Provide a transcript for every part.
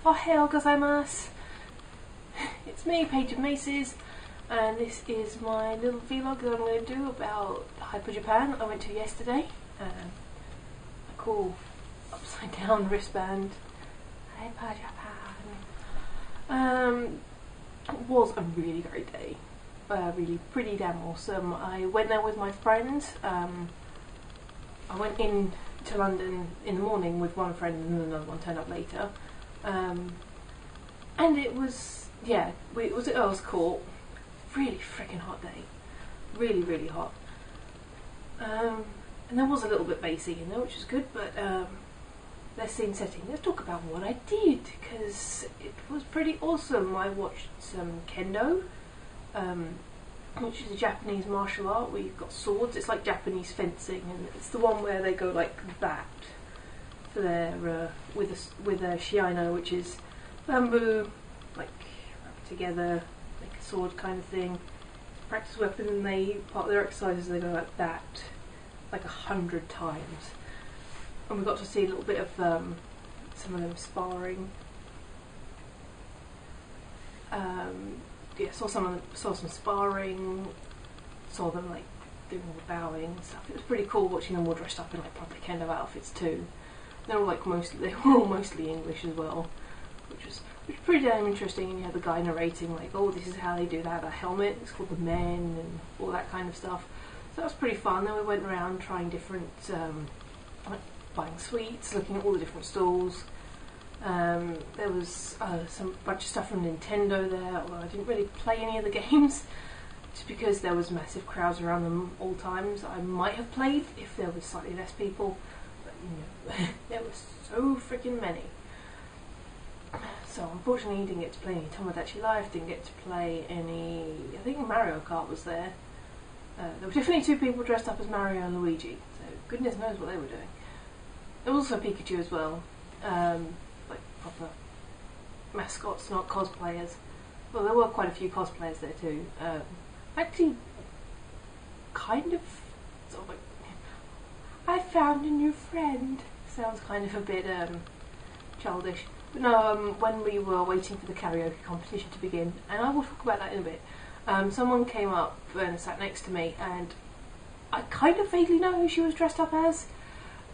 Ohayou gozaimasu! It's me, Paigeofmaces, and this is my little vlog that I'm going to do about Hyper Japan I went to yesterday. A cool upside down wristband. Hyper Japan! It was a really great day. Really pretty damn awesome. I went there with my friends. I went in to London in the morning with one friend and another one turned up later. And it was, yeah, it was cool. Really freaking hot day. Really, really hot. And there was a little bit bassy in there, which is good, but let's scene setting. Let's talk about what I did, because it was pretty awesome. I watched some kendo, which is a Japanese martial art where you've got swords. It's like Japanese fencing, and it's the one where they go like that for their with a shiano, which is bamboo, like wrapped together, like a sword kind of thing. Practice weapon, and part of their exercises they go like that, like 100 times. And we got to see a little bit of some of them sparring. Yeah, saw some sparring, saw them like doing all the bowing and stuff. It was pretty cool watching them all dressed up in like proper kendo outfits too. They were all mostly English as well, which was pretty damn interesting. And you had the guy narrating like, oh, this is how they do that. A helmet, it's called the men, and all that kind of stuff. So that was pretty fun. Then we went around trying different, like buying sweets, looking at all the different stalls. There was some bunch of stuff from Nintendo there, although I didn't really play any of the games, just because there was massive crowds around them all times. I might have played if there was slightly less people, but no, there was so freaking many. So unfortunately you didn't get to play any Tomodachi Life, didn't get to play any, I think Mario Kart was there. There were definitely two people dressed up as Mario and Luigi, so goodness knows what they were doing. There was also Pikachu as well. Like proper mascots, not cosplayers. Well, there were quite a few cosplayers there too. Actually, kind of, sort of like, I found a new friend. Sounds kind of a bit childish. But no, when we were waiting for the karaoke competition to begin, and I will talk about that in a bit, someone came up and sat next to me, and I kind of vaguely know who she was dressed up as.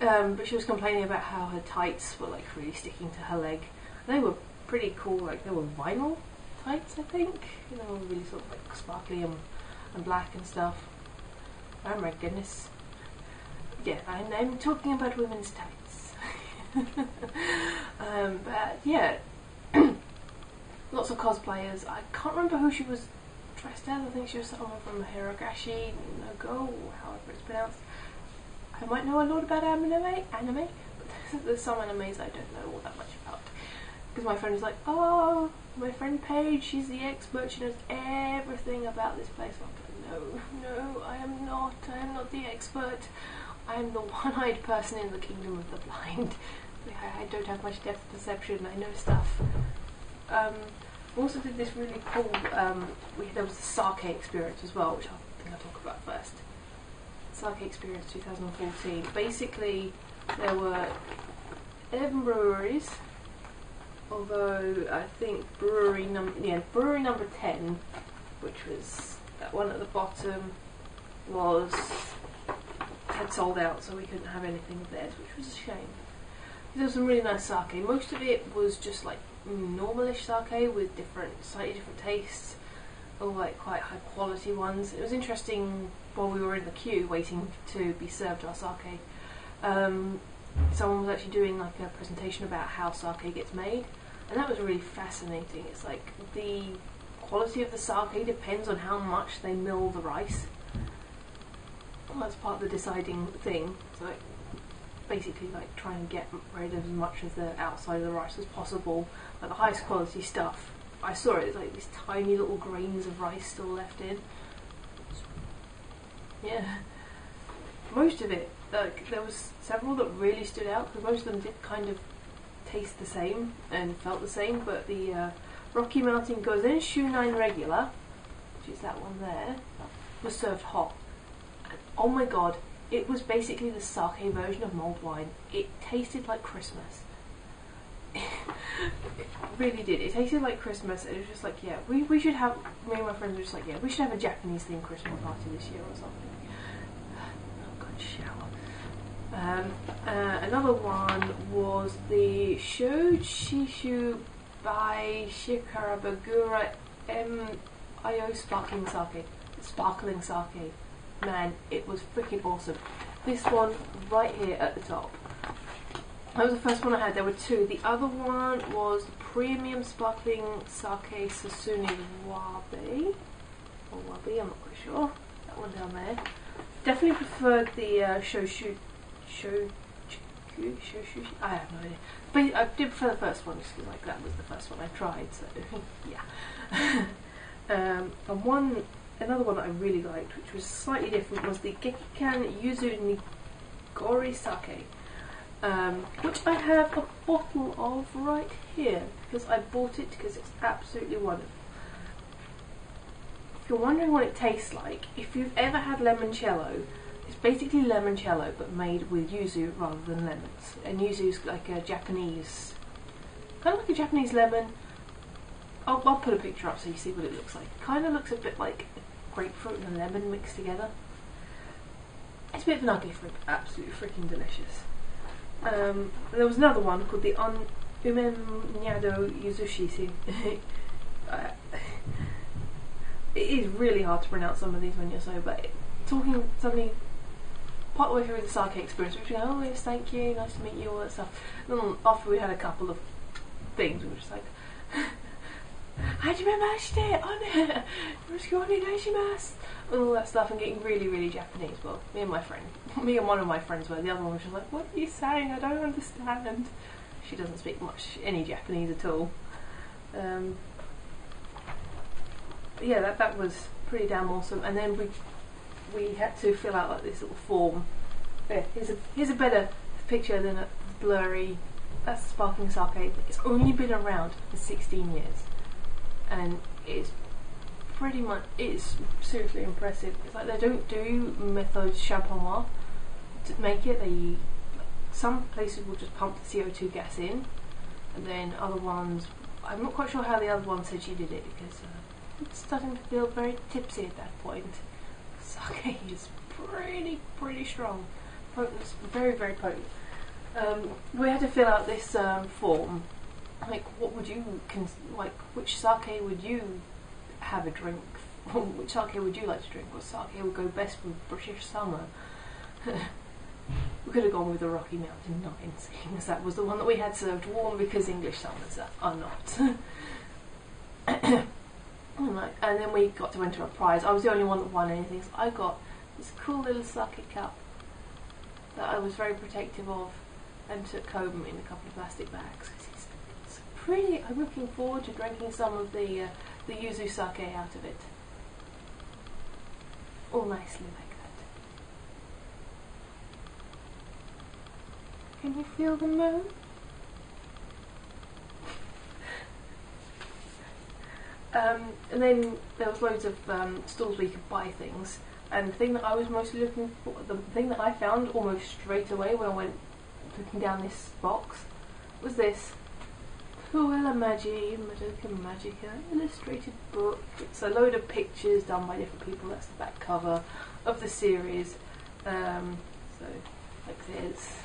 But she was complaining about how her tights were like really sticking to her leg. They were pretty cool, like they were vinyl tights, I think. You know, really sort of like sparkly and black and stuff. Oh my goodness. Yeah, I'm talking about women's tights. But yeah, lots of cosplayers. I can't remember who she was dressed as. I think she was someone from Hirogashi no Go, however it's pronounced. I might know a lot about anime, but there's some animes I don't know all that much about. Because my friend is like, oh, my friend Paige, she's the expert, she knows everything about this place. I'm like, no, I am not the expert. I am the one-eyed person in the kingdom of the blind. I don't have much depth of perception, I know stuff. We also did this really cool, there was the sake experience as well, which I think I'll talk about first. Sake Experience 2014. Basically, there were 11 breweries, although I think brewery number 10, which was that one at the bottom, had sold out, so we couldn't have anything of theirs, which was a shame. There was some really nice sake. Most of it was just like normalish sake with slightly different tastes, or like quite high quality ones. It was interesting while we were in the queue waiting to be served our sake. Someone was actually doing like a presentation about how sake gets made, and that was really fascinating. It's like the quality of the sake depends on how much they mill the rice. Well, that's part of the deciding thing. So like, basically like trying to get rid of as much of the outside of the rice as possible. Like the highest quality stuff, I saw it, it's like these tiny little grains of rice still left in. Yeah. Most of it, like, there was several that really stood out, because most of them did kind of taste the same and felt the same, but the Rocky Mountain Gozen Shunai Regular, which is that one there, was served hot. And oh my god, it was basically the sake version of mulled wine. It tasted like Christmas. it really did. It tasted like Christmas, and it was just like, yeah, we should have. Me and my friends were just like, yeah, we should have a Japanese themed Christmas party this year or something. Oh god, shower. Another one was the Shojishu by Shikarabagura M.I.O. Sparkling sake. Man, it was freaking awesome. This one right here at the top. That was the first one I had. There were two. The other one was the premium sparkling sake Sasune Wabe. Or Wabe, I'm not quite sure. That one down there. Definitely preferred the Shoshu. I have no idea. But I did prefer the first one just because like, that was the first one I tried. So, yeah. And another one that I really liked, which was slightly different, was the Gekikan Yuzu Nigori Sake. Which I have a bottle of right here because I bought it because it's absolutely wonderful. If you're wondering what it tastes like, if you've ever had limoncello, it's basically limoncello but made with yuzu rather than lemons. And yuzu's like a Japanese, kind of like a Japanese lemon. I'll put a picture up so you see what it looks like. It kind of looks a bit like grapefruit and lemon mixed together. It's a bit of an ugly fruit, absolutely freaking delicious. There was another one called the Umemnyado Yuzushi. It is really hard to pronounce some of these when you're sober. Talking suddenly, part of the way through the sake experience, we were going, oh yes, thank you, nice to meet you, all that stuff. And then after we had a couple of things, we were just like, Hajimemashite! Yoroshiku onegaishimasu! And all that stuff, and getting really, really Japanese. Well, me and one of my friends were. The other one was just like, what are you saying? I don't understand. She doesn't speak much any Japanese at all. Yeah, that was pretty damn awesome. And then we had to fill out like this little form. There, here's a better picture than a blurry. That's the sparkling sake. It's only been around for 16 years. And it's pretty much, it's seriously impressive. It's like they don't do méthode champenois to make it. Some places will just pump the CO2 gas in, and then other ones, I'm not quite sure how the other one said she did it because it's starting to feel very tipsy at that point. Sake is pretty strong, potent, very, very potent. We had to fill out this form. Like, what would you which sake would you have a drink? Which sake would you like to drink? What sake would go best with British summer? We could have gone with the Rocky Mountain 9, seeing as that was the one that we had served warm because English summers are not. And then we got to enter a prize. I was the only one that won anything, so I got this cool little sake cup that I was very protective of and took home in a couple of plastic bags. It's pretty. I'm looking forward to drinking some of the yuzu sake out of it. All nicely like that. Can you feel the moon? And then there was loads of stalls where you could buy things, and the thing that I was mostly looking for, the thing that I found almost straight away when I went looking down this box, was this Puella Magi Madoka Magica illustrated book. It's a load of pictures done by different people. That's the back cover of the series. So like this,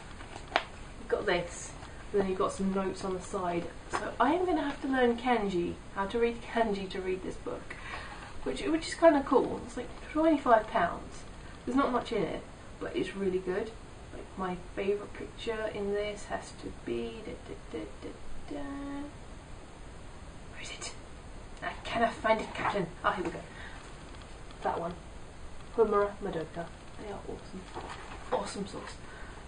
you've got this, and then you've got some notes on the side. So I am going to have to learn kanji, how to read kanji to read this book, which is kind of cool. It's like £25. There's not much in it, but it's really good. Like my favourite picture in this has to be where is it? I cannot find it, Captain. Ah, here we go. That one. Humura Madoka. They are awesome. Awesome sauce.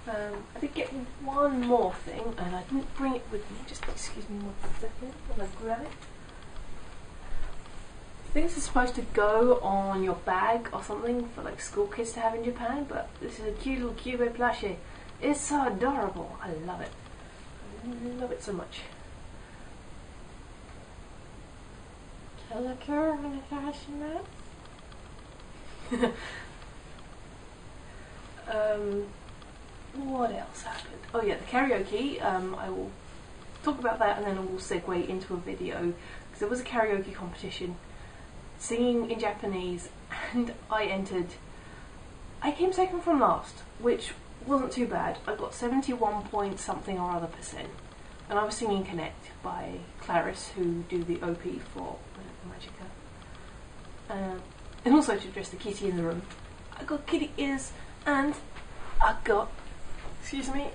I did get one more thing, and I didn't bring it with me. Just excuse me 1 second while I grab it. Things are supposed to go on your bag or something for like school kids to have in Japan, but this is a cute little cube plushie. It's so adorable. I love it. I love it so much. What else happened? Oh yeah, the karaoke. I will talk about that and then we'll segue into a video, because there was a karaoke competition singing in Japanese and I entered. I came second from last, which wasn't too bad. I got 71 point something or other %, and I was singing Connect by Clarice, who do the OP for Magica, and also to address the kitty in the room. I got kitty ears and I got, excuse me,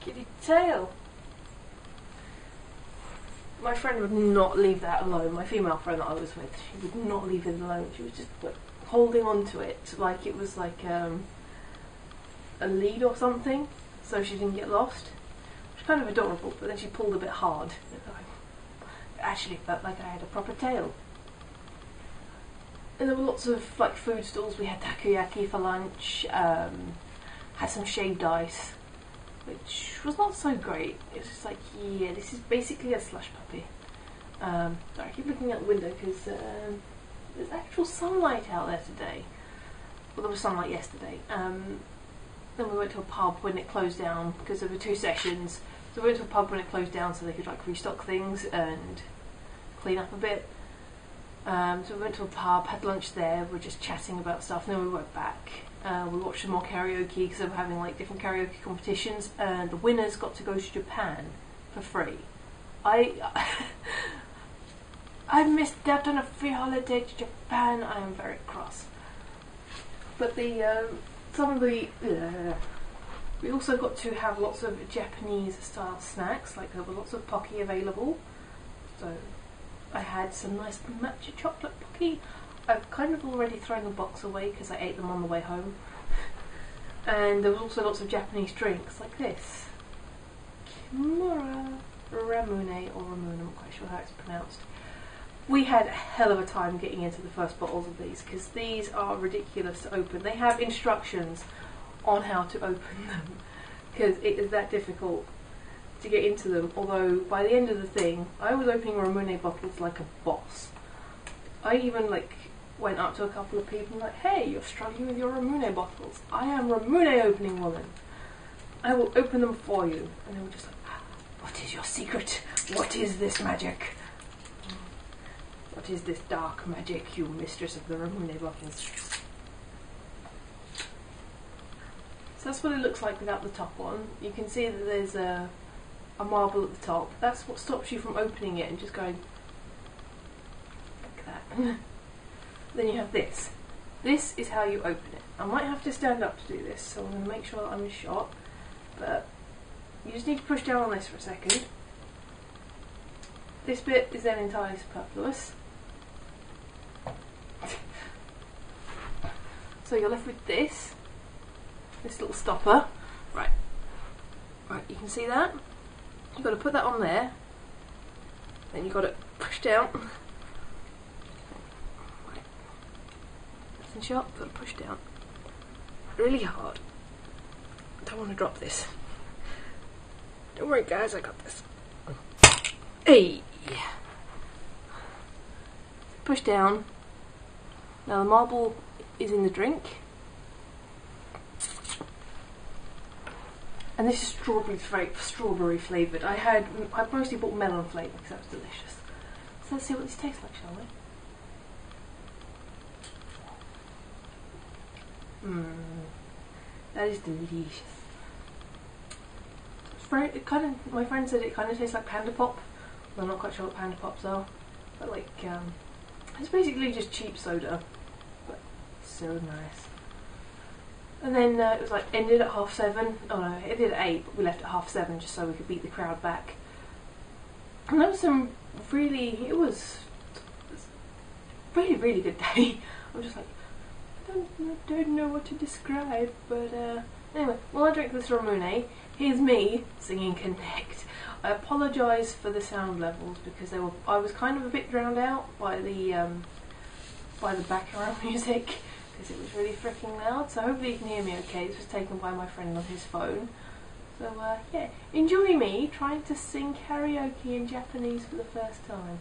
kitty tail. My friend would not leave that alone. My female friend that I was with, she would not leave it alone. She was just like holding on to it like it was like a lead or something, so she didn't get lost. Which was kind of adorable, but then she pulled a bit hard. It actually felt like I had a proper tail. And there were lots of like food stalls. We had takoyaki for lunch, had some shaved ice, which was not so great. It was just like, yeah, this is basically a slush puppy. Sorry, I keep looking out the window because there's actual sunlight out there today. Well, there was sunlight yesterday. Then we went to a pub when it closed down because there were 2 sessions. So we went to a pub when it closed down so they could like restock things and clean up a bit. So we went to a pub, had lunch there, we were just chatting about stuff, and then we went back. We watched some more karaoke because they were having like different karaoke competitions, and the winners got to go to Japan for free. I missed out on a free holiday to Japan. I am very cross. But we also got to have lots of Japanese style snacks, like there were lots of pocky available. So I had some nice matcha chocolate pocky. I've kind of already thrown the box away because I ate them on the way home. And there was also lots of Japanese drinks like this. Kimura Ramune, or Ramune, I'm not quite sure how it's pronounced. We had a hell of a time getting into the first bottles of these because these are ridiculous to open. They have instructions on how to open them because it is that difficult to get into them, although by the end of the thing I was opening Ramune bottles like a boss. I even like went up to a couple of people and like, hey, you're struggling with your Ramune bottles. I am Ramune opening woman. I will open them for you. And they were just like, what is your secret? What is this magic? What is this dark magic, you mistress of the Ramune bottles? So that's what it looks like without the top on. You can see that there's a marble at the top. That's what stops you from opening it and just going like that. Then you have this. This is how you open it. I might have to stand up to do this, so I'm going to make sure that I'm in shot. But you just need to push down on this for a second. This bit is then entirely superfluous. So you're left with this little stopper. Right, you can see that? You've got to put that on there, then you've got to push down. Right. That's in shot, got to push down really hard. Don't want to drop this. Don't worry guys, I got this. Hey! Push down. Now the marble is in the drink. And this is strawberry flavoured. I mostly bought melon flavour because that was delicious. So let's see what this tastes like, shall we? That is delicious. My friend said it kind of tastes like Panda Pop. Well, I'm not quite sure what Panda Pops are, but like it's basically just cheap soda, but so nice. And then it was like ended at 7:30. Oh no, it did at 8, but we left at 7:30 just so we could beat the crowd back. And that was it was a really good day. I'm just like, I don't know what to describe, but anyway, while I drink this Ramune, here's me singing Connect. I apologise for the sound levels because I was kind of a bit drowned out by the background music because it was really freaking loud. So hopefully you can hear me okay. This was taken by my friend on his phone. So yeah, enjoy me trying to sing karaoke in Japanese for the first time.